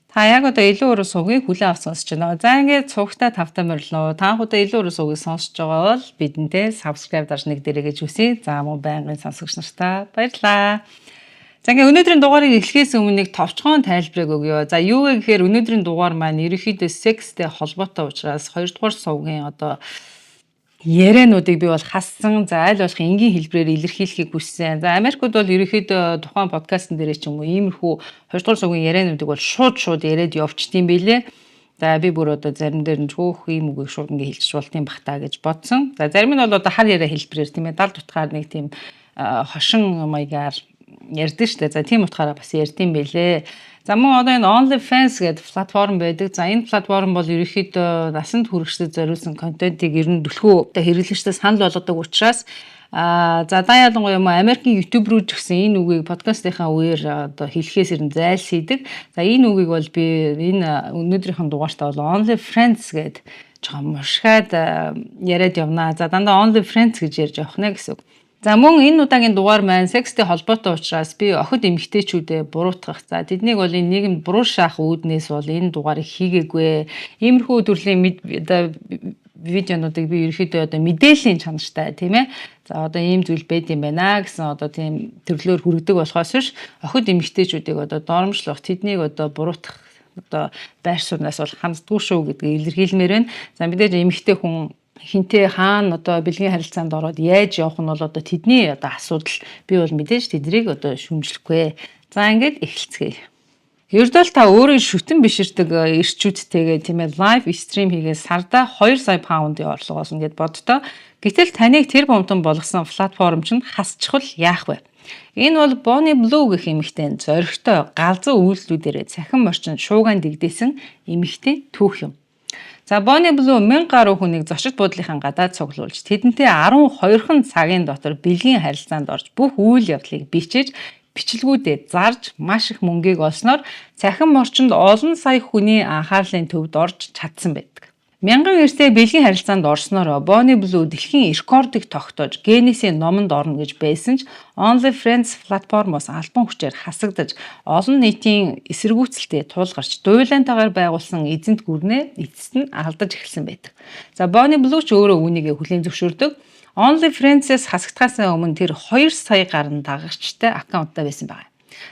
Та яг одоо илүү өөрөө сувгийг хүлээн авч сонсож байна. За ингээд цугтаа тавтай морилно. Та анхудаа илүү өөрөө сувгийг сонсож байгаа бол бидэнтэй subscribe дарж нэг дээрээ гэж үсэ. За мөн байнгын сонсогч нартаа баярлалаа. За ингээд өнөөдрийн дугаарыг эхлэхээс өмнө нэг товчхон тайлбарыг өгье. За юу вэ гэхээр өнөөдрийн дугаар маань ерөнхийдөө секстэй холбоотой учраас 2 дугаар сувгийн одоо яриануудыг би бол хассан. За аль болох энгийн хэлбэрээр илэрхийлэхийг хүссэн. За Америкт бол ерөнхийдөө тухайн подкастн дээр ч юм уу иймэрхүү 2 дугаар сувгийн яриануудыг бол шууд яриад явчихдсан байлээ. За би бүр одоо зарим дээр нь хөөх ийм үгийг шууд ингээ хэлчих болтын бах та гэж бодсон. За зарим нь бол одоо хар яриа хэлбэрээр тийм ээ далд утгаар нэг тийм хошин маягаар ярьдаг штэ. За тийм утгаараа бас ярьдсан байлээ. За мөн одоо энэ OnlyFans гэдэг платформ байдаг. За энэ платформ бол ерөнхийдөө насанд хүрэгчдэд зориулсан контентийг ер нь түлхүү хэрэглэгчдэд санал болгодог учраас за ялангуяа Америкийн ютуберүүд гэсэн энэ үгийг подкастынхаа үеэр одоо хэлэхээс ер нь зайлшийдэг. За энэ үгийг бол би энэ өнөөдрийнхэн дугаартаа бол OnlyFans гэдэг жоохон мушгаад яриад явнаа. За дандаа OnlyFans гэж ярьж явах нэ гэсэн үг. За мөн энэ удаагийн дугаар маань секстэй холбоотой учраас би охид эмэгтэйчүүдэд буруутгах. За тэднийг бол энэ нийгэмд буруу шаах үүднээс бол энэ дугаарыг хийгээгүй. Иймэрхүү төрлийн одоо видеонуудыг би ерөөхдөө одоо мэдээллийн чанартай тийм ээ. За одоо ийм зүйл байд юм байна гэсэн одоо тийм төрлөөр хүргэдэг болохоос биш охид эмэгтэйчүүдийг одоо доромжлох, тэднийг одоо буруутгах одоо байр сууриас бол ханддаггүй шүү гэдгийг илэрхийлмээр байна. За мэдээж эмэгтэй хүн хинтээ хаана одоо бэлгийн харилцаанд ороод яаж явах нь бол одоо тэдний одоо асуудал би бол мэдээж тэдрийг одоо шүүмжлэхгүй. За ингээд эхэлцгээе. Ердөө л та өөрөө шүтэн биширдэг ирчүүдтэйгээ тийм ээ лайв стрим хийгээд сарда 2 сая паундын орлого олно гэд боддоо. Гэтэл таныг тэр бомтон болгосон платформ чинь хасчихвал яах вэ? Энэ бол Bonnie Blue гэх эмэгтэй зоригтой галзуу үйлдэлүүдээр цахим орчинд шууган дэгдээсэн эмэгтэй түүх юм. За Bonnie Blue 1000 гаруй хүнийг зочид буудлынхаа гадаад цуглуулж тэдэнтэй 12хан цагийн дотор бэлгийн харилцаанд орж бүх үйл явдлыг бичиж бичлгүүдэд зарж маш их мөнгийг олсноор цахим орчинд олон сая хүний анхаарлын төвд орж чадсан байдаг. 1000 эрстэй бэлгийн харилцаанд орсноор Bonnie Blue дэлхийн рекордыг тогтоож Гиннесийн номонд орно гэж байсан ч OnlyFans платформоос албан хүчээр хасагдаж олон нийтийн эсэргүүцэлтэд тулгарч дуйлаантайгаар байгуулсан эзэнт гүрнээ эцэст нь алдаж эхэлсэн байдаг. За Bonnie Blue ч өөрөө үүнийгээ хүлээн зөвшөөрдөг. OnlyFans-ээс хасагдахаас өмнө тэр 2 сая гаруй дагагчтай аккаунттай байсан байна.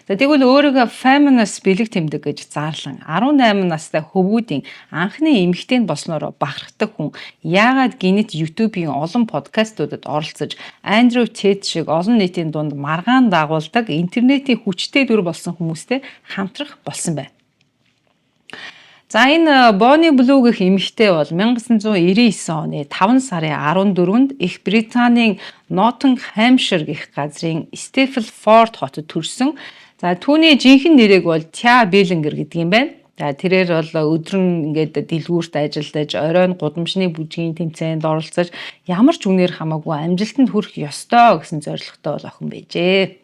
За тэгвэл өөрийгөө feminist бэлэг тэмдэг гэж заарлан 18 настай хөвгүүдийн анхны эмэгтэй болсноор бахархдаг хүн яагаад гинэт YouTube-ийн олон подкастуудад оролцож Andrew Tate шиг олон нийтийн дунд маргаан дагуулдаг интернетийн хүчтэй дүр болсон хүмүүстэй хамтрах болсон байна. За энэ Bonnie Blue гэх эмэгтэй бол 1999 оны 5 сарын 14-нд Их Британийн Nottinghamshire гэх газрын Stapleford хотод төрсөн. За түүний жинхэнэ нэрийг бол Tia Billinger гэдэг юм байна. За тэрээр бол өдрөн ингээд дэлгүүрт ажиллаж, оройн гудамжны бүжгийн тэмцээнд оролцож ямар ч үнээр хамаагүй амжилтанд хүрэх ёстой гэсэн зорилготой бол охин байжээ.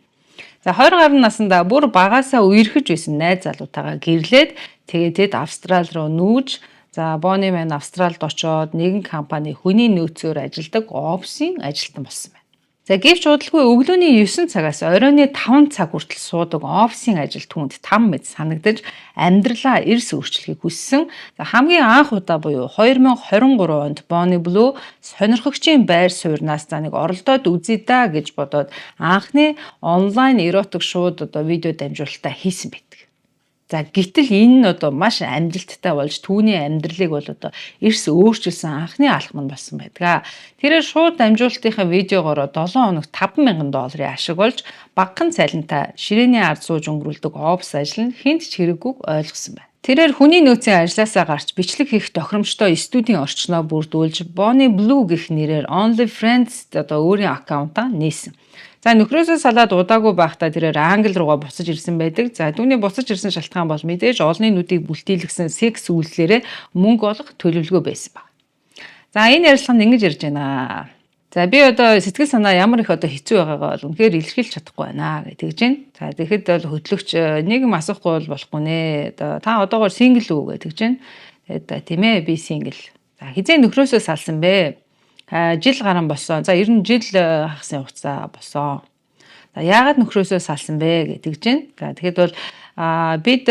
За 20 гаруй наснда бүр багаасаа үерхэж байсан найз залуутаагаа гэрлээд тэгээд тэд Австрали руу нүүж за Bonnie маань Австралид очоод нэгэн компани хүний нөөцөөр ажилладаг офисын ажилтан болсон байна. За гэвч удалгүй өглөөний 9 цагаас оройны 5 цаг хүртэл суудаг офисын ажил түүнд там мэд санагдаж амьдралаа эрс өөрчлөхийг хүссэн. За хамгийн анх удаа буюу 2023 онд Bonnie Blue сонирхогчийн байр сууриас за нэг оролдоод үзье да гэж бодоод анхны онлайн эротик шууд одоо видео дамжуулалтаа хийсэн байдаг. За гэтэл энэ нь одоо маш амжилттай болж түүний амьдралыг бол одоо эрс өөрчилсөн анхны алхам нь болсон байдаг. Тэрээр шууд дамжуулалтынхаа видеогоор 7 хоногт $5,000 ашиг болж багахан цалинтай ширээний ард сууж өнгөрүүлдэг офис ажил нь хинт ч хэрэггүй ойлгосон байна. Тэрээр хүний нөөцийн ажлаасаа гарч бичлэг хийх тохиромжтой студийн орчноо бүрдүүлж Bonnie Blue гэх нэрээр OnlyFans одоо өөрийн аккаунтаа нээсэн. За нөхрөөсөө салаад удаагүй байхдаа тэрээр Англи руугаа буцаж ирсэн байдаг. За түүний буцаж ирсэн шалтгаан бол мэдээж олонний нүдийг бүлтийлгсэн секс үйлслээрээ мөнгө олох төлөвлөгөө байсан баг. За энэ ярилцлаганд ингэж ярьж байна. За би одоо сэтгэл санаа ямар их одоо хэцүү байгаагаа бол үнэхээр илэрхийлж чадахгүй байна гэж байна. За тэгэхэд бол хөтлөгч нийгэм асуухгүй бол болохгүй нэ. Та одоогоор сингл үү гэж байна. Тэгээд тийм ээ би сингл. За хизээ нөхрөөсөө салсан бэ? Жил гарan болсон. За ер нь жил хагасны хугацаа болсон. За яагаад нөхрөөсөө салсан бэ гэж байна. За тэгэхэд бол бид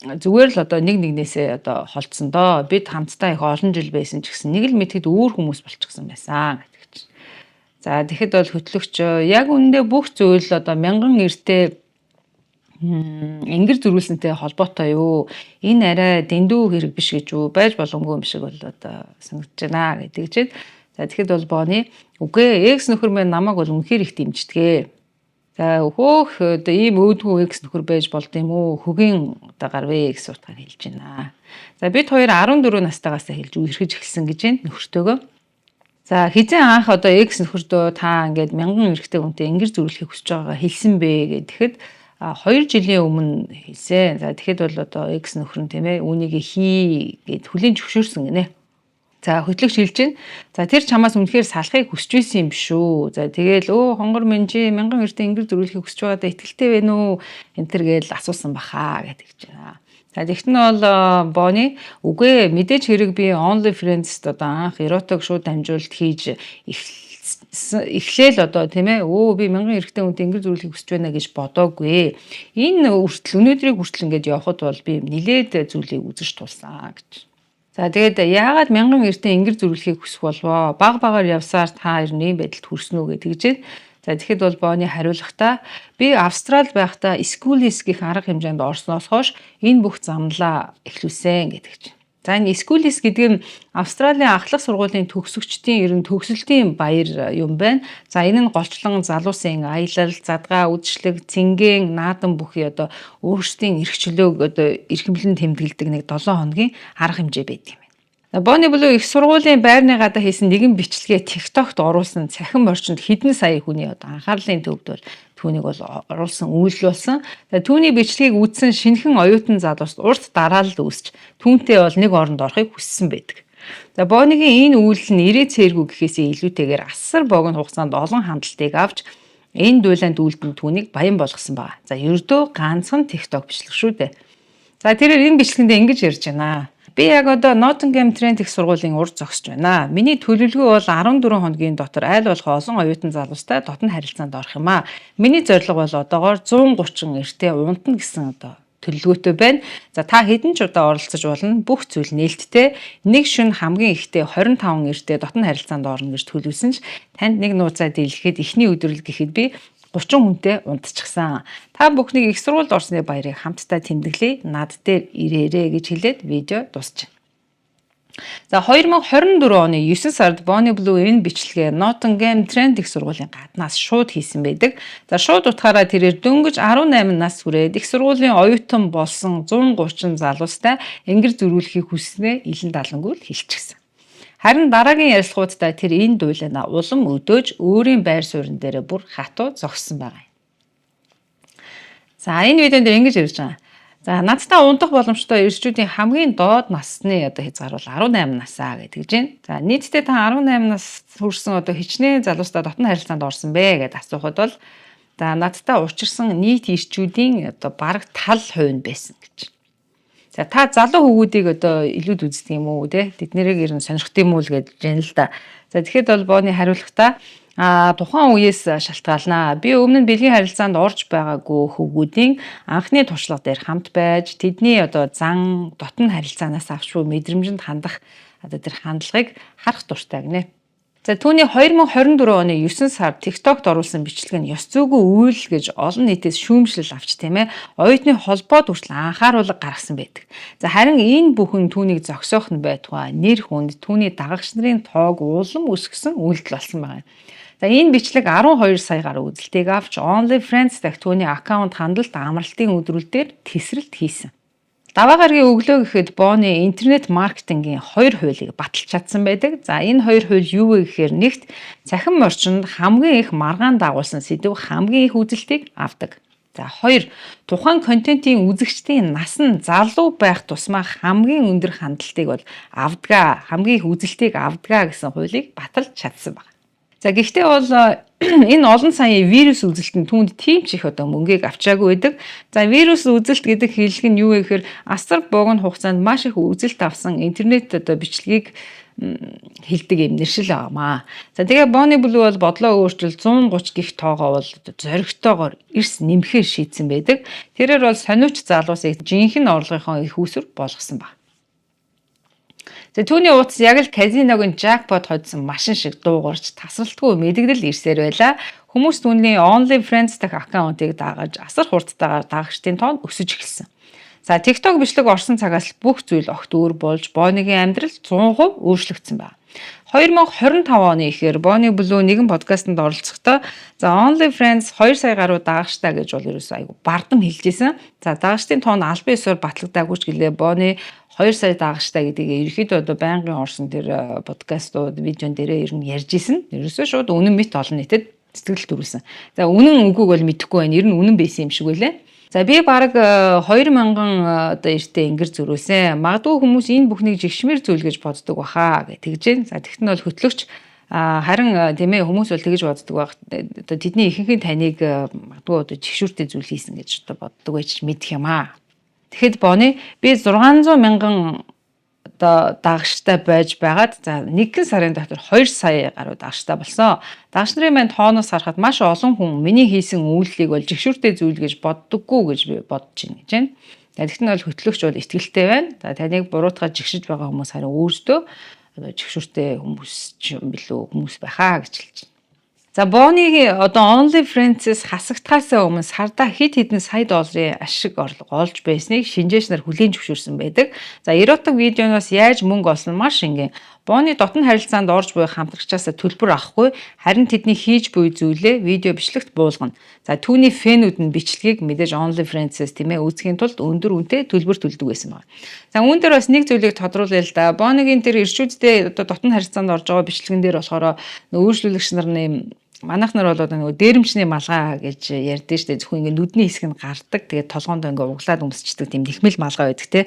зүгээр л одоо нэг нэгнээсээ одоо холдсондоо бид хамтдаа их олон жил байсан ч гэсэн нэг л мэдэхэд өөр хүмүүс болчихсон байсан гэдэг чинь. За тэгэхэд бол хөтлөгч яг үүндээ бүх зүйл одоо мянган эртээ ингэр зөрүүлсэнтэй холбоотой юу? Энэ арай дэндүү хэрэг биш гэж юу? Байж боломгүй юм шиг бол одоо санагдаж байна гэдэг чинь. За тэгэхэд бол Бони үгүй экс нөхөр минь намайг бол үнэхээр их дэмждэг. За хөөх одоо ийм өөдгөө экс нөхөр байж болд юм уу? Хөгийн одоо гарвэ гэсэн утгаар хэлж байна. За бид хоёр 14 настайгаас хэлж үерхэж эхэлсэн гэж байна нөхөртөөгөө. За хизээ анх одоо экс нөхөрдөө та ингээд мянган эрэгтэй хүнтэй ингэр зөрүүлэхийг хүсэж байгаагаа хэлсэн бэ гэхэд 2 жилийн өмнө хэлсэн. За тэгэхэд бол одоо экс нөхөр нь тийм ээ үүнийг хий гэд хүлийн зөвшөөрсөн гинэ. За хөтлөгч хэлж байна. За тэр чамаас үнэхээр салахыг хүсэж байсан юм шүү. За тэгэл хонгор минь чи мянган эртээ ингэр зөрүүлэхийг хүсэж байгаадаа итгэлтэй байна уу? Энтэр гээл асуусан баха гэдэг гэж байна. За тэгт нь бол Бони үгүй мэдээж хэрэг би OnlyFriends-д одоо анх эротик шууд дамжуулалт хийж эхлээл одоо тийм ээ би мянган эрэгтэй хүнтэй ингэр зөрүүлэхийг хүсэж байна гэж бодоогүй. Энэ өнөөдрийг хүртэл ингэж явхад бол би нилээд зүйлийг үзэж тулсан гэж. За тэгээд яагаад мянган эртээ ингэр зөрүүлэхийг хүсэх болвоо? Баг багаар явсаар та хоёр ийм байдалд хүрсэн үү гэдэг чинь. За тэгэхэд бол Бони хариулахдаа би Австрал байхдаа Schoolis гэх арга хэмжээнд орсноос хойш энэ бүх замлаа эхлүүлсэн гэдэг чинь. За энэ Schoolis гэдэг нь Австралийн ахлах сургуулийн төгсөгчдийн ерөн төгсөлтийн баяр юм байна. За энэ нь голчлон залуусын аялал, задгаа үдшилэг, цэнгэн, наадан бүхий одоо өөрсдийн эрх чөлөөг одоо эрхэмлэн тэмдэглэдэг нэг 7 хоногийн арга хэмжээ байдаг юм. Бони Блу их сургуулийн байрны гадаа хийсэн нэгэн бичлэгээ TikTok-т оруулсан цахим орчинд хэдэн сая хүний одоо анхаарлын төвд бол түүнийг бол оруулсан үйл болсон. Түүний бичлэгийг үзсэн шинэхэн оюутан залуус урт дараалал үүсч түүнтэй бол нэг оронд орохыг хүссэн байдаг. Бонигийн энэ үйлдэл нь ирээ цээргүй гэхээсээ илүүтэйгээр асар богино хугацаанд олон хандлтыг авч энэ дуйланд үйлдэн түүнийг баян болгосон байна. За ердөө ганцхан TikTok бичлэг шүү дээ. За тэрээр энэ бичлэгэндээ ингэж ярьж байна. Би яг одоо Nottingham Trent их сургуулийн урд зогсож байна. Миний төлөвлөгөө бол 14 хоногийн дотор айл болох олон оюутан залуустай дотн харилцаанд орох юм аа. Миний зорилго бол одоогоор 130 эртээ унтна гэсэн одоо төлөвлөгөөтэй байна. За та хэдэн ч удаа оролцож болно. Бүх зүйл нээлттэй. Нэг шөнө хамгийн ихтэй 25 эртээ дотн харилцаанд орно гэж төлөвлөсөн ч танд нэг нууцаа дийлгэхэд эхний өдрөл гэхэд би 30 хүнтэй унтчихсан. Та бүхнийг их сургуульд орсны баярыг хамтдаа тэмдэглэе. Над дээр ирээрээ гэж хэлээд видео дуусчихна. За 2024 оны 9 сард Bonnie Blue энэ бичлэгээ Nottingham Trent их сургуулийн гаднаас шууд хийсэн байдаг. За шууд утгаараа тэрээр дөнгөж 18 нас хүрээд их сургуулийн оюутан болсон 130 залуустай ингэр зөрүүлэхийг хүснээ илэн далангуул хэлчихсэн. Харин дараагийн ярилцлагуудаа тэр энэ дуйлана улам өдөөж өөрийн байр суурин дээр бүр хатуу зогссон байгаа юм. За энэ видеонд ингэж ярьж байгаа. За надтай унтах боломжтой эрчүүдийн хамгийн доод насны одоо хязгаар бол 18 насаа гэдэг чинь. За нийтдээ та 18 нас хүрсэн одоо хичнээн залуустай дотн харилцаанд орсон бэ гэдээ асуухад бол за надтай учирсан нийт эрчүүдийн одоо бараг тал хувь нь байсан гэж. За та залуу хүүгүүдийг одоо илүүд үздэг юм уу те? Тэд нэрийг ер нь сонирхт юм уу л гэж байна л да. За тэгэхэд бол Бони хариулахдаа тухайн үеэс шалтгаална. Би өмнө нь бэлгийн харилцаанд орж байгаагүй хүүгүүдийн анхны туршлага дээр хамт байж тэдний одоо зан дотн харилцаанаас авч буй мэдрэмжинд хандах одоо тэр хандлагыг харах дуртай гинэ. За түүний 2024 оны 9 сард TikTok-д оруулсан бичлэг нь ёс зүйгүй үйл гэж олон нийтээс шүүмжлэл авч тийм ээ оюутны холбоод хүртэл анхааруулга гаргасан байдаг. За харин энэ бүхэн түүнийг зогсоох нь байтугай нэр хүнд түүний дагагч нарын тоог улам өсгсөн үйлдэл болсон байна. За энэ бичлэг 12 сая гаруй үзэлтийг авч OnlyFriends дахь түүний аккаунт хандлалт амралтын өдрүүлдээр тесрэлт хийсэн. Даваа гарагийн өглөө гэхэд Бони интернет маркетингийн 2 хуулийг баталж чадсан байдаг. За энэ 2 хууль юу вэ гэхээр нэгт цахим орчинд хамгийн их маргаан дагуулсан сэдв хамгийн их үзэлтийг авдаг. За 2 тухайн контентын үзэгчдийн нас нь залуу байх тусмаа хамгийн өндөр хандлтыг бол авдгаа, хамгийн их үзэлтийг авдгаа гэсэн хуулийг баталж чадсан байна. За гэхдээ бол энэ олон саяын вирус үзэлтэнд түүнд тийм ч их одоо мөнгийг авчаагүй байдаг. За вирус үзэлт гэдэг хэллэг нь юу вэ гэхээр асар богино хугацаанд маш их үзэлт авсан интернет одоо бичлэгийг хилдэг юм нэршил байгаамаа. За тэгээ Bonnie Blue бол бодлоо өөрчил 130 гих тоогоо бол зоригтойгоор эрс нэмэхээр шийдсэн байдаг. Тэрээр бол сониуч залуусыг жинхэнэ орлогынхоо их үүсвэр болгосон баг. За түүний утас яг л казиногийн jackpot хоцсон машин шиг дуугарч тасралтгүй мэдэгдэл ирсээр байла. Хүмүүс түүний OnlyFriends дахь аккаунтыг дагаж асар хурдтайгаар дагагчдын тоонд өсөж эхэлсэн. За TikTok бичлэг орсон цагаас бүх зүйл огт өөр болж Bonnie-гийн амьдрал 100% өөрчлөгдсөн байна. 2025 оны ихээр Bonnie Blue нэгэн подкастт оролцохдоо за OnlyFriends 2 сая гаруй дагагчтай гэж бол ерөөсөө айгу бардам хэлжсэн. За дагагчдын тоон албан ёсоор батлагдаагүй ч гэлээ Bonnie 2 сая дагагчтай гэдгийг ерөөхдөө одоо байнгын орсон тэр подкастууд видеон дээрээ ер нь ярьж исэн. Ерөөсөө шууд үнэн мэт олон нийтэд сэтгэл төрүүлсэн. За үнэн үгүйг бол мэдэхгүй байна. Ер нь үнэн байсан юм шиг байлаа. За би баг 2000 одоо эртээ ингэр зөрүүлсэн. Магадгүй хүмүүс энэ бүхнийг жигшмэр зүйл гэж боддог баха гэж тэгж байна. За тэгт нь бол хөтлөгч харин тийм ээ хүмүүс бол тэгж боддог баг. Одоо тэдний ихэнх таныг магадгүй одоо жигшүүртэй зүйл хийсэн гэж одоо боддог байж мэдэх юм аа. Тэгэхэд Bonnie би 600 мянган одоо дагагчтай байж байгаад за 1 сарын дотор 2 сая гаруй дагагчтай болсон. Дагагч нарын маань тооноос харахад маш олон хүн миний хийсэн үйлдэлийг бол жигшүүртэй зүйл гэж боддоггүй гэж би бодож байна гэж байна. Тэгэхэд нь бол хөтлөгч бол итгэлтэй байна. За таныг буруутгаад жигшиж байгаа хүмүүс харин өөрсдөө одоо жигшүүртэй хүмүүс ч юм билүү хүмүүс байхаа гэж хэлж байна. За Bonnie одоо OnlyFriends-с хасагдхаасаа өмнө сарда хэд хэдэн сая долларын ашиг орлого олж байсныг шинжээч нар хүлээн зөвшөөрсөн байдаг. За эротик видеоноос яаж мөнгө олсон маш энгийн. Bonnie дотн харилцаанд орж буй хамтрагчаасаа төлбөр авахгүй харин тэдний хийж буй зүйлээ видео бичлэгт буулгана. За түүний фэнүүд нь бичлэгийг мэдээж OnlyFriends-с тийм ээ үзэхийн тулд өндөр үнэтэй төлбөр төлдөг байсан байна. За үүн дээр бас нэг зүйлийг тодруулъя л да. Bonnie-гийн тэр ирчүүдтэй одоо дотн харилцаанд орж байгаа бичлэгэн дээр болохоор өөрчлөлөгч нарны манайх нар бол одоо нөгөө дээрэмчний малгай гэж ярьдэн штэ зөвхөн ингээ нүдний хэсэг нь гардаг тэгээд толгоонд ингээ углаад өмсчдэг тийм нэхмэл малгай байдаг те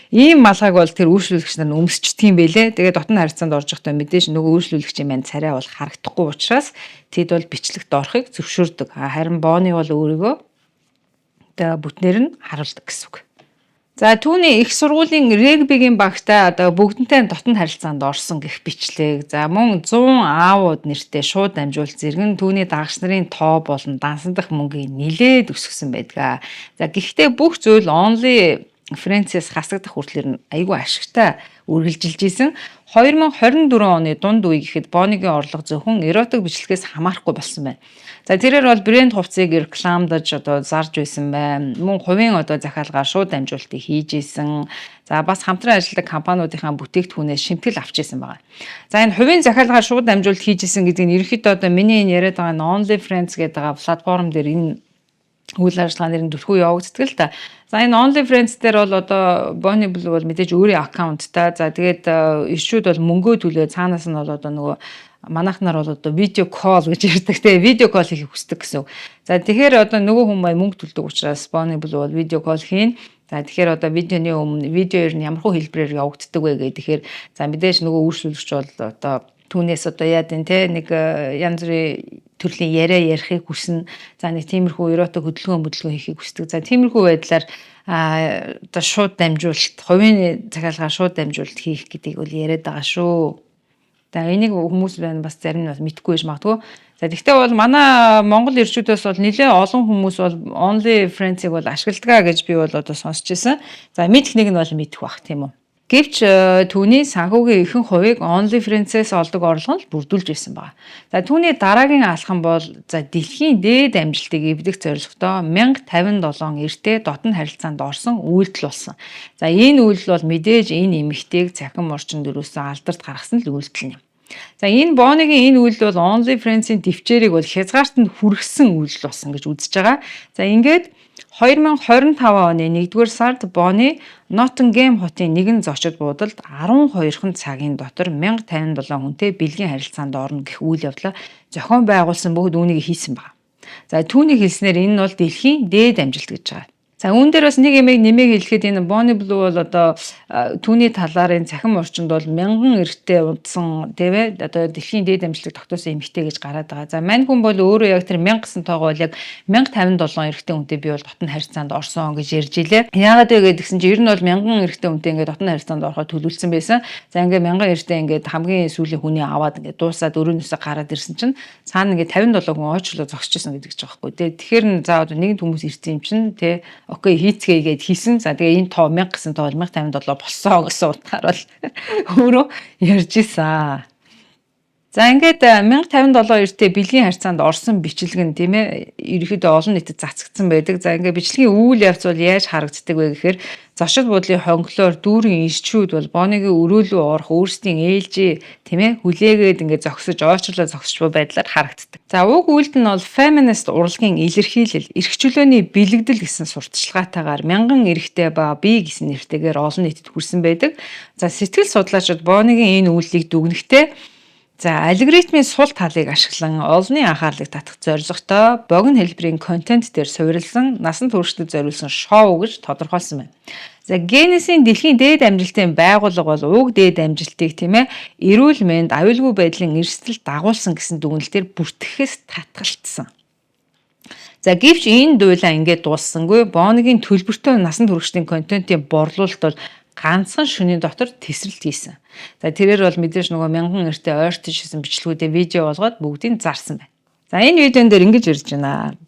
ийм малгайг бол тэр үйлчлүүлэгч нар өмсчдэг юм бэлээ тэгээд дотн харилцаанд орж байхдаа мэдээж нөгөө үйлчлүүлэгчийн маань царай бол харагдахгүй учраас тэд бол бичлэгт орохыг зөвшөөрдөг харин Bonnie бол өөрийгөө одоо бүтнээр нь харуулдаг гэсэн үг. За түүний их сургуулийн регбигийн багтаа одоо бүгднтэй дотн харилцаанд орсон гэх бичлэг. За мөн 100 аавууд нэртэй шууд дамжуулт зэрэг түүний дагагч нарын тоо болон дансандах мөнгийг нилээд өсгсөн байдаг. За гэхдээ бүх зүйл OnlyFriends-с хасагдах хүртлээр нь айгүй ашигтай үргэлжилж исэн. 2024 оны дунд үе гэхэд Bonnie-гийн орлого зөвхөн эротик бичлэгээс хамаарахгүй болсон байна. За тэрээр бол брэнд хувцсыг рекламдаж одоо зарж байсан байна. Мөн хувийн одоо захиалгаар шууд дамжуултыг хийж исэн. За бас хамтран ажилладаг компаниудынхаа бүтээгдэхүүнээс шимтгэл авч исэн байгаа. За энэ хувийн захиалгаар шууд дамжуулт хийж исэн гэдэг нь ерөнхийдөө одоо миний энэ яриад байгаа OnlyFriends гэдэг платформ дээр энэ үйл ажиллагаа нэр нь төрхөө явагддаг л да. За энэ OnlyFriends дээр бол одоо Bonnie Blue бол мэдээж өөрийн аккаунттай. За тэгээд ирчүүд бол мөнгөө төлөө цаанаас нь бол одоо нөгөө манайх нар бол одоо видео кол гэж ярьдаг те видео кол хийх хүсдэг гэсэн. За тэгэхээр одоо нөгөө хүн маань мөнгө төлдөг учраас Bonnie Blue бол видео кол хийн. За тэгэхээр одоо видеоны өмнө видеоор нь ямархуу хэлбэрээр явагддаг вэ гэхээр за мэдээж нөгөө үйлчлүүлэгч бол одоо түүнээс одоо яа гэдэг те нэг янз бүрийн төрлийн яриа ярихыг хүснэ. За нэг тиймэрхүү эротик хөдөлгөөн хийхийг хүсдэг. За тиймэрхүү байдлаар одоо шууд дамжуулалт, хувийн захиалгаар шууд дамжуулалт хийх гэдгийг бол яриад байгаа шүү. За энийг хүмүүс байна бас зарим нь бас мэдэхгүй байж магадгүй. За тэгвэл бол манай Монгол ирчүүдээс бол нэлээд олон хүмүүс бол OnlyFriends-ыг бол ашигладаг гэж би бол одоо сонсч байсан. За мэдхнийг нь бол мэдэх бах тийм үү. Гэвч түүний санхүүгийн ихэнх хувийг OnlyFriends-ээс олдог орлого нь бүрдүүлж байсан байна. За түүний дараагийн алхам бол за дэлхийн дээд амжилтыг эвдэх зорилготой 1057 эртээ дотн харилцаанд орсон үйлдэл болсон. За энэ үйлдэл бол мэдээж энэ эмэгтэйг цахим орчинд өрөөсөө алдарт гаргасан л үйлдэл юм. За энэ Bonnie-гийн энэ үйлдэл бол OnlyFriends-ийн төвчээрийг бол хязгаарт нь хүргэсэн үйлдэл болсон гэж үзэж байгаа. За ингээд 2025 оны 1-р сард Bonnie Nottingham хотын нэгэн зочид буудалд 12хан цагийн дотор 1057 хүнтэй бэлгийн харилцаанд орно гэх үйл явдлаа зохион байгуулсан бүгд үүнийг хийсэн байна. За түүний хэлснээр энэ нь бол дэлхийн дээд амжилт гэж байгаа. За үүн дээр бас нэг юмыг нэмийг хэлэхэд энэ Bonnie Blue бол одоо түүний талаар энэ цахим орчинд бол 1000 эрэгтэй унтсан тийм ээ одоо дэлхийн дээд амжилтыг тогтоосон эмэгтэй гэж гараад байгаа. За мань хүн бол өөрөө яг тэр 1000 гэсэн тоогоо бол яг 1057 эрэгтэй хүнтэй би бол дотн харьцаанд орсон гэж ярьж илээ. Яагаад вэ гэдгсэн чинь ер нь бол 1000 эрэгтэй хүнтэй ингээд дотн харьцаанд ороход төлөвлөсөн байсан. За ингээд 1000 эрэгтэй ингээд хамгийн сүүлийн хүний аваад ингээд дуусаад өрөөнөөсөө гараад ирсэн чинь цаана ингээд 57 хүн ойчлоо зогсчихсон гэдэг ч байгаа байхгүй. Тэгэхээр за одоо нэгэн хүмүүс ирсэн юм чинь тий окей хийцгээе гэд хийсэн. За тэгээ энэ тоо 1000 гэсэн тоо 1057 болсон гэсэн утгаар бол өөрөө ярьж исэн. За ингээд 1057 эртээ бэлгийн харьцаанд орсон бичлэг нь тийм ээ ерөөхдөө олон нийтэд цацагдсан байдаг. За ингээд бичлэгийн үйл явц бол яаж харагддаг вэ гэхээр зочид буудлын хонглоор дүүрэн ирчүүд бол Bonnie-гийн өрөөлөө орох өөрсдийн ээлжээ тийм ээ хүлээгээд ингээд зогсож ойчлоо зогсч буй байдлаар харагддаг. За уг үйлдэл нь бол feminist урлагийн илэрхийлэл, эрх чөлөөний бэлэгдэл гэсэн сурталчилгаатайгаар 1000 эрэгтэй ба бие гэсэн нэртэйгээр олон нийтэд хүрсэн байдаг. За сэтгэл судлаачид Bonnie-гийн энэ үйлдэлийг дүгнэхдээ за алгоритмын сул талыг ашиглан олонний анхаарлыг татах зорилготой богино хэлбэрийн контент дээр суурилсан насан туршид зориулсан шоу гэж тодорхойлсон байна. За Генесийн дэлхийн дээд амжилтын байгууллага бол уг дээд амжилтыг тийм ээ эрүүл мэнд, аюулгүй байдлын эрсдэл дагуулсан гэсэн дүгнэлтээр бүртгэхээс татгалцсан. За гэвч энэ дуйлаа ингээд дууссангүй Bonnie-гийн төлбөртэй насан туршидын контентын борлуулалт бол ганцхан шөнийн дотор тесрэлт хийсэн. За тэрээр бол мэдээж нөгөө 1000 эртээ ойртож хийсэн бичлэгүүдээ видео болгоод бүгдийг зарсан байна. За энэ видеон дээр ингэж ирж байна.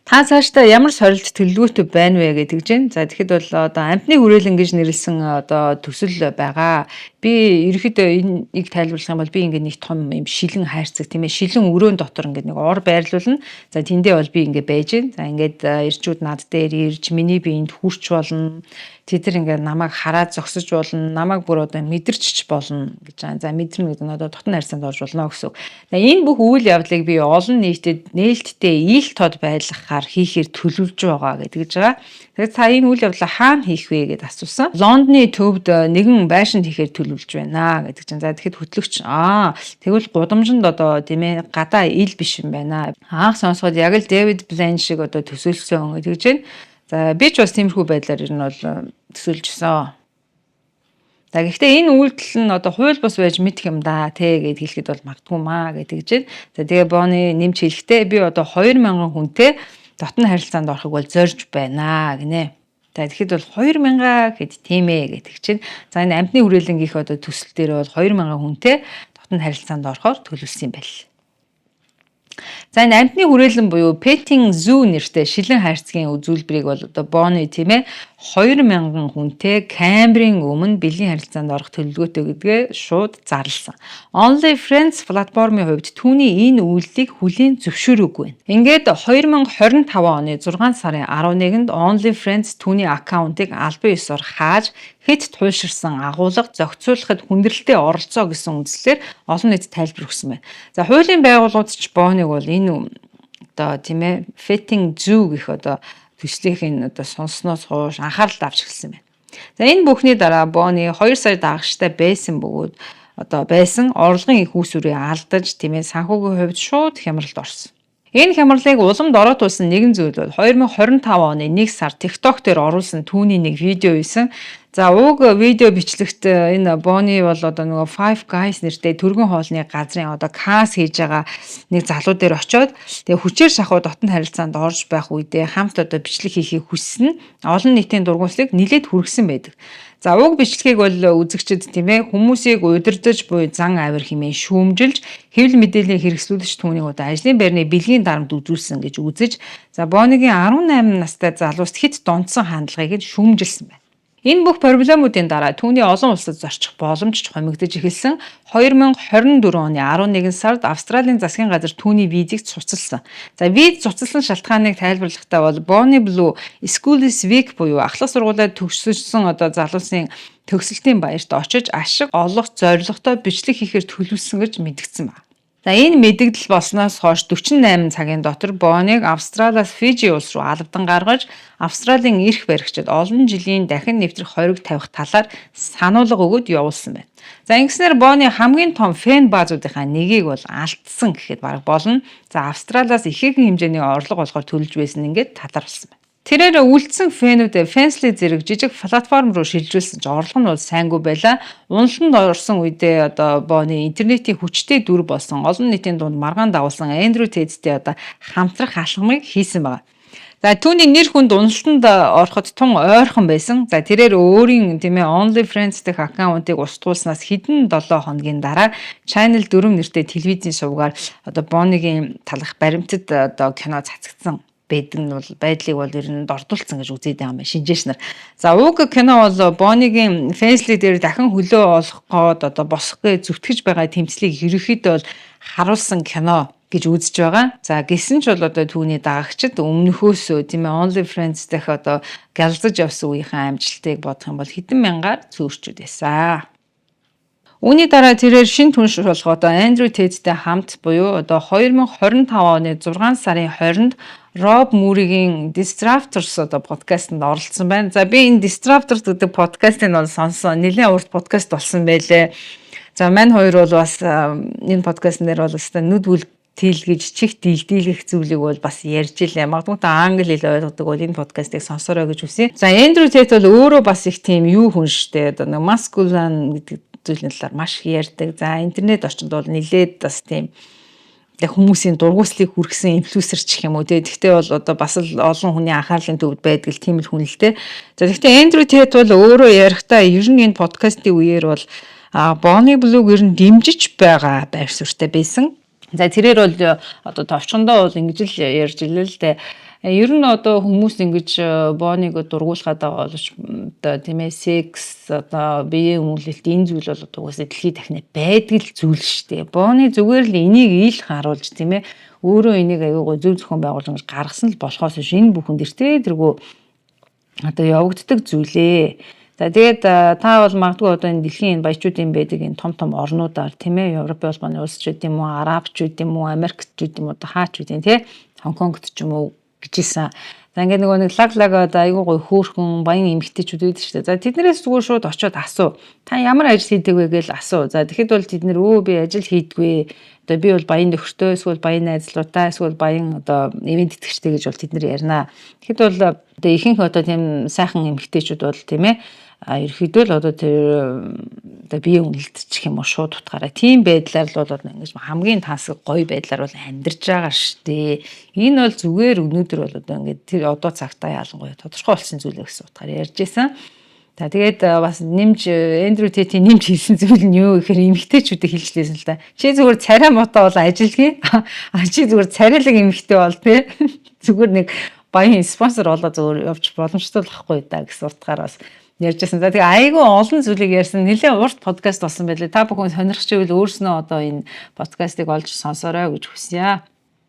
Та цаашдаа ямар сорилт төлөвлөгөөтэй байна вэ гэдэг чинь. За тэгэхэд бол одоо амтны хүрээлэн гэж нэрлсэн одоо төсөл байгаа. Би ерөөхдөө энийг тайлбарлах юм бол би ингээд нэг том юм шилэн хайрцаг тийм ээ шилэн өрөөнд дотор ингээд нэг ор байрлуулна. За тэндээ бол би ингээд байж гин. За ингээд ирчүүд над дээр ирж миний биед хүрч болно. Тэд нар ингээд намайг хараад зогсож болно. Намайг бүр одоо мэдэрч болно гэж байна. За мэдэрнэ гэдэг нь одоо дотн харьцаанд орж болно гэсэн үг. За энэ бүх үйл явдлыг би олон нийтэд нээлттэй ил тод байлгахаар хийхээр төлөвлөж байгаа гэж байгаа. Тэгэхээр та энэ үйл явдлаа хаана хийх вэ гэдээ асуусан. Лондоны төвд нэгэн байшинд хийхээр төлөвлөж байна гэдэг чинь. За тэгэхэд хөтлөгч тэгвэл гудамжинд одоо тийм ээ гадаа ил биш юм байна. Анх сонсоход яг л Дэвид Блэн шиг одоо төсөөлсөн гэж байна. За би ч бас тиймэрхүү байдлаар ер нь бол төсөөлжсэн. За гэхдээ энэ үйлдэл нь одоо хууль бус байж мэдэх юм да те гэд хэлэхэд бол магадгүй маа гэдэг чинь. За тэгээ Bonnie нэмж хэлэхдээ би одоо 2000 хүнтэй дотн харилцаанд орохыг бол зорж байна гинэ. За тэгэхэд бол 2000 гэд тийм ээ гэдэг чинь. За энэ амтны хүрээлэнгийнх одоо төсөл дээр бол 2000 хүнтэй дотн харилцаанд орохоор төлөвлөсөн юм байна. За энэ амтны хүрээлэн буюу Petting Zoo нэртэй шилэн хайрцагын үзүүлбэрийг бол одоо Bonnie тийм ээ 2000 хүнтэй Камбрийн өмнө бэлгийн харилцаанд орох төлөвлөгөөтэй гэдгээ шууд зарласан. OnlyFriends платформын хувьд түүний энэ үйлдэлийг хүлээн зөвшөөрөөгүй байна. Ингээд 2025 оны 6 сарын 11-нд OnlyFriends түүний аккаунтыг албан ёсоор хааж хэд туйлширсан агуулга зохицуулахад хүндрэлтэй оролцоо гэсэн үндслээр олон нийтэд тайлбар өгсөн байна. За хуулийн байгууллагууд ч Bonnie бол энэ одоо тийм ээ Petting Zoo гэх одоо төслийнх одоо сонсноос хойш анхаарал авч эхэлсэн байна. За энэ бүхний дараа Bonnie 2 сая дагагчтай байсан бөгөөд одоо байсан орлогын их үүсвэрээ алдаж тийм ээ санхүүгийн хувьд шууд хямралд орсон. Энэ хямралыг уламд ороод тулсан нэгэн зүйл бол 2025 оны 1 сар TikTok дээр оруулсан түүний нэг видео байсан. За уг видео бичлэгт энэ Bonnie бол одоо нөгөө Five Guys нэртэй төргөн хоолны газрын одоо кас хийж байгаа нэг залуу дээр очиод тэгээ хүчээр шахуу дотн харилцаанд орж байх үедээ хамт одоо бичлэг хийхийг хүссэн олон нийтийн дургуутлыг нилээд хүргэсэн байдаг. За уг бичлэгийг бол үзэгчид тийм ээ хүмүүсийг удирдах буй зан авир хэмээн шүүмжилж хэвлэл мэдээллийн хэрэгслүүлэгч түүнийг одоо ажлын байрны бэлгийн дарамт үзүүлсэн гэж үзэж за Bonnie-гийн 18 настай залууст хэд донцсон хандлагыг нь шүүмжилсэн байна. Энэ бүх проблемуудын дараа түүний олон улсад зорчих боломж ч хомигдож эхэлсэн. 2024 оны 11 сард Австралийн засгийн газар түүний визийг цуцалсан. За виз цуцалсан шалтгааныг тайлбарлахдаа бол Bonnie Blue School is Week буюу ахлах сургуулиуд төгссөн одоо залуусын төгсөлтийн баярт очиж ашиг олох зорилготой бичлэг хийхээр төлөвлөсөн гэж мэдгдсэн байна. За энэ мэдэгдэл болсноос хойш 48 цагийн дотор Bonnie-г Австралиас Фижи улс руу албадан гаргаж Австралийн эрх баригчид олон жилийн дахин нэвтрэх хориг тавих талаар сануулга өгöd явуулсан байна. За ингэснээр Bonnie хамгийн том фэн баазуудынхаа нэгийг бол алдсан гэхэд бараг болно. За Австралиас ихээхэн хэмжээний орлого олохоор төлж байсан ингээд талархсан байна. Тэрээр үлдсэн фэнүүдээ Fansly зэрэг жижиг платформ руу шилжүүлсэн ч орлого нь бол сайнгүй байлаа. Уналтанд орсон үедээ одоо Bonnie интернетийн хүчтэй дүр болсон олон нийтийн дунд маргаан дагуулсан Andrew Tate-тэй одоо хамтрах алхмыг хийсэн байна. За түүний нэр хүнд уналтанд ороход тун ойрхон байсан. За тэрээр өөрийн OnlyFans дэх аккаунтыг устгуулснаас хэдэн 7 хоногийн дараа Channel 4 нэртэй телевизийн шоугаар одоо Bonnie-гийн талах баримтад одоо кино цацагдсан байдлыг бол ер нь дордуулсан гэж үзээд байгаа юм шинжээч нар. За уг кино бол Bonnie-гийн Fansly дээр дахин хөлөө олох гээд одоо босгохыг зүтгэж байгаа тэмцлийг ерөөхдөө бол харуулсан кино гэж үзэж байгаа. За гисэн ч бол одоо түүний дагагчид өмнөхөөс OnlyFans дэх одоо галзаж явсан үеийн амжилтыг бодох юм бол хэдэн мянгаар зөөрчүүд байсан. Үүний дараа тэрээр шин түнш болгоод Andrew Tate-тэй хамт буюу одоо 2025 оны 6 сарын 20-нд Rob Moore-ийн Disruptors одоо подкастт оролцсон байна. За би энэ Disruptors гэдэг подкастыг бол сонссон. Нэлээд урт подкаст болсон байлээ. За мань хоёр бол бас энэ подкастн дээр бол нүд бүл тэлгэж чих дийлдүүлэх зүйлийг бол бас ярьж илээ. Магадгүй та англи хэл ойлгодог бол энэ подкастыг сонсорой гэж үсэ. За Andrew Tate бол өөрөө бас их тийм юу хүн штэ. Одоо нэг masculine гэдэг зүйлний талаар маш их ярьдаг. За интернет орчинд бол нэлээд бас тийм хүмүүсийн дургуйслыг хүргэсэн инфлюенсер ч гэх юм уу те. Гэхдээ бол одоо бас л олон хүний анхаарлын төвд байдаг л тийм л хүн л те. За гэхдээ Andrew Tate бол өөрөө ярихдаа ер нь энэ подкастын үеэр бол Bonnie Blue-г ер нь дэмжиж байгаа байр суурьтай байсан. За тэрээр бол одоо товчхондоо бол ингэж л ярьж илээ л дээ. Ер нь одоо хүмүүс ингэж Bonnie-г дургуулхаад байгаа боловч одоо тийм ээ секс одоо биеийн үнэлэлт энэ зүйл бол одоо угаасаа дэлхийд дахны байдаг л зүйл шүү дээ. Bonnie зүгээр л энийг ил харуулж тийм ээ өөрөө энийг аюугаа зөв зөвхөн байгуулж ингэж гаргасан л болохоос шинэ бүхэн дэртээ тэргүй одоо явагддаг зүйлээ. За тэгээд та бол магадгүй одоо энэ дэлхийн баячуудын байдаг энэ том орнуудаар тийм ээ Европ улбаны улс ч гэдэм үү, Арабч гэдэм үү, Америкч гэдэм үү, одоо хаач гэдэм тий Хонконгт ч юм уу гэжсэн. За ингээд нэг лаг одоо айгүй гой хөөхөн баян эмэгтэйчүүд байдаг шүү дээ. За тэднэрээс зүгээр шууд очиод асуу. Та ямар ажил хийдэг вэ гэж асуу. За тэгэхэд бол тэднэр би ажил хийдэггүй. Одоо би бол баян нөхөртэй, эсвэл баян найзлуутай, эсвэл баян одоо ивент итгэгчтэй гэж бол тэднэр ярина. Тэгэхэд бол одоо ихэнх одоо тийм сайхан эмэгтэйчүүд бол тийм ээ ерөөхдөө л одоо тэр одоо бие үнэлтчих юм уу шууд утгаараа тийм байдлаар л бол ингэж хамгийн тансаг гоё байдлаар бол амьдарч байгаа штэ. Энэ бол зүгээр өнөөдөр бол одоо ингээд тэр одоо цагтаа ялангуяа тодорхой болсон зүйлээ гэсэн утгаараа ярьж байсан. За тэгээд бас нэмж Andrew Tate-ийн нэмж хэлсэн зүйл нь юу гэхээр эмэгтэйчүүдийг хэлжлээсэн л да. Чи зүгээр царай мотоо бол ажилгүй. Чи зүгээр царайлаг эмэгтэй бол тий. Зүгээр нэг баян спонсор болоод зүгээр явж боломжтой л ахгүй да гэсэн утгаараа бас ярьжсэн. За тэгээ айгүй олон зүйлийг ярьсан. Нэлээд урт подкаст болсон байлээ. Та бүхэн сонирхч ивэл өөрснөө одоо энэ подкастыг олж сонсорой гэж хүсье.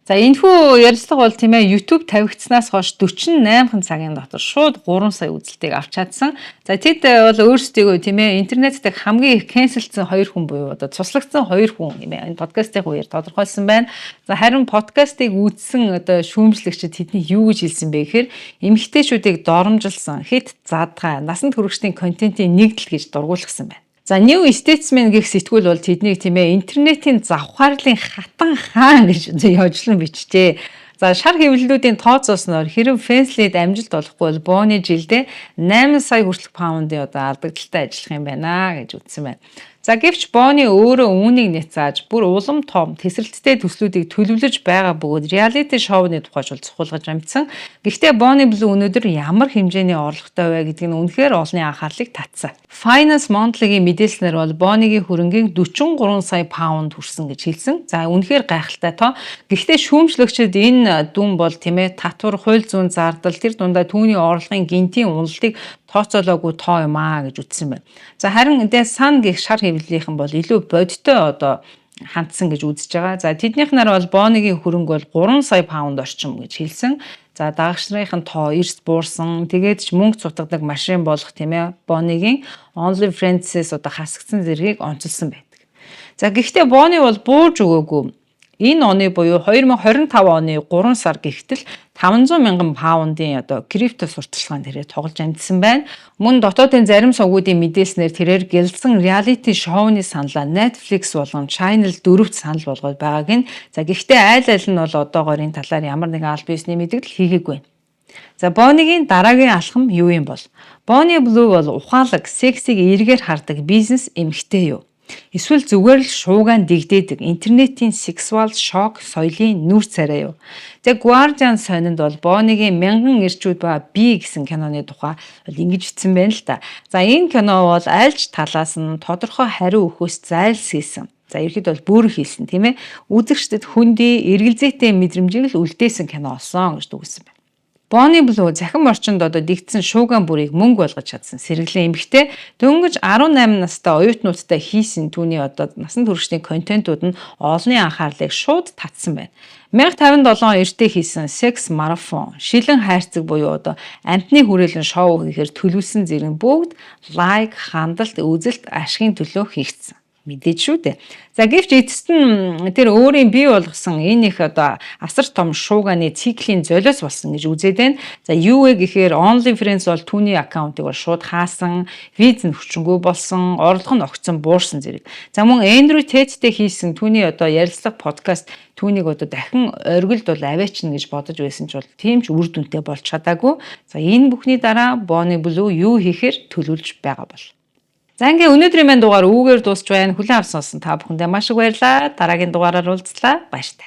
За энэхүү ярилцлага бол тийм ээ YouTube тавигдсанаас хойш 48 цагийн дотор шууд 3 сая үзэлтийг авч чадсан. За тэд бол өөрсдийгөө тийм ээ интернет дээр хамгийн их кэнселсэн 2 хүн буюу одоо цуслагдсан 2 хүн юм ээ. Энэ подкастын үеэр тодорхойлсон байна. За харин подкастыг үзсэн одоо шүүмжлэгчид тэдний юу гэж хэлсэн бэ гэхээр эмэгтэйчүүдийг доромжилсан хит задгаа насанд хүрэгчдийн контентын нэгдэл гэж дургуулсан байна. За New Statesman гэх сэтгүүл бол тэднийг тийм ээ интернетийн завхаарлын хатан хаан гэж явжлан бичжээ. За шар хэвлэлүүдийн тооцоосноор хэрэв Fansly-д амжилт олохгүй бол Bonnie жилдээ 8 сая хүртэлх паундын одоо алдагдaltaй ажиллах юм байна гэж үздсэн байна. За гэвч Bonnie өөрөө үүнийг няцааж бүр улам том тесрэлттэй төслүүдийг төлөвлөж байгаа бөгөөд reality шоуны тухайч бол цохолгож амжсан. Гэхдээ Bonnie Blue өнөөдөр ямар хэмжээний орлоготой вэ гэдэг нь үнэхээр олонний анхаарлыг татсан. Finance Monthly-гийн мэдээлснээр бол Bonnie-гийн хөрөнгийг 43 сая паунд хүрсэн гэж хэлсэн. За үнэхээр гайхалтай тоо. Гэхдээ шүүмжлэгчид энэ дүн бол тийм ээ татвар, хууль зүйн зардал тэр дундаа түүний орлогын гинтийн уналтыг тооцоолоогүй тоо юм аа гэж үздсэн байна. За харин Сан гэх шар хэвлэлийнхэн бол илүү бодиттой одоо хандсан гэж үзэж байгаа. За тэднийх нар бол Bonnie-гийн хөрөнгө бол 3 сая паунд орчим гэж хэлсэн. За дагагч нарын тоо эрс буурсан. Тэгээд ч мөнгө цутгадаг машин болох тийм ээ Bonnie-гийн OnlyFans-ээс одоо хасагдсан зэргийг онцолсон байдаг. За гэхдээ Bonnie бол бууж өгөөгүй. Энэ оны буюу 2025 оны 3 сар гихтэл 500 мянган паундын одоо крипто сурталчилгаанд тэрээр тоглож амжсан байна. Мөн дотоодын зарим сувгуудын мэдээлснээр тэрээр гэлсэн реалити шоуны саналаа Netflix болон Channel 4-т санал болгоод байгааг нь. За гэхдээ айл нь бол одоогоор энэ талаар ямар нэгэн аль биесний мэдээлэл хийгээгүй байна. За Bonnie-гийн дараагийн алхам юу юм бол? Bonnie Blue бол ухаалаг, сексиг эргээр хардаг бизнес эмэгтэй юу? Эсвэл зүгээр л шуугаан дэгдээдэг интернетийн сексуал шок соёлын нүүр царай юу? За Guardian сонинд бол Bonnie-гийн мянган эрчүүд ба би гэсэн киноны тухай ингэж бичсэн байна л да. За энэ кино бол альж талаас нь тодорхой хариу өгөхөөс зайлсхийсэн. За ерхэд бол бүр хийсэн тийм ээ. Үзэгчдэд хүндий эргэлзээтэй мэдрэмжийг л үлдээсэн кино болсон гэж дүгнсэн байна. Bonnie Blue захин орчинд одоо дэгдсэн шуугаан бүрийг мөнгө болгож чадсан сэргэлэн эмэгтэй дөнгөж 18 настай оюутнуудтай хийсэн түүний одоо насан туршийн контентууд нь олонний анхаарлыг шууд татсан байна. 1057 эртээ хийсэн секс марафон, шилэн хайрцаг буюу одоо амтны хүрээлэн шоу хийхээр төлөвлөсөн зэрэг бүгд лайк, хандлт, үзэлт, ашигын төлөө хийгдсэн. Мэдээж шүү дээ. За гэвч эцэст нь тэр өөрийн бий болгосон энэ их одоо асар том шуугааны циклийн золиос болсон гэж үзээд байна. За юу вэ гэхээр OnlyFans бол түүний аккаунтыг бол шууд хаасан, виз нь хүчингүй болсон, орлого нь огцон буурсан зэрэг. За мөн Andrew Tate-тэй хийсэн түүний одоо ярилцлага подкаст түүнийг одоо дахин оргилд бол аваачна гэж бодож байсан ч бол тийм ч үр дүнтэй болж чадаагүй. За энэ бүхний дараа Bonnie Blue юу хийхээр төлөвлөж байгаа бол. За ингээ өнөөдрийн маань дугаар үүгээр дуусч байна. Хүлээн авсан та бүхэндээ маш их баярлалаа. Дараагийн дугаараар уулзлаа. Баяртай.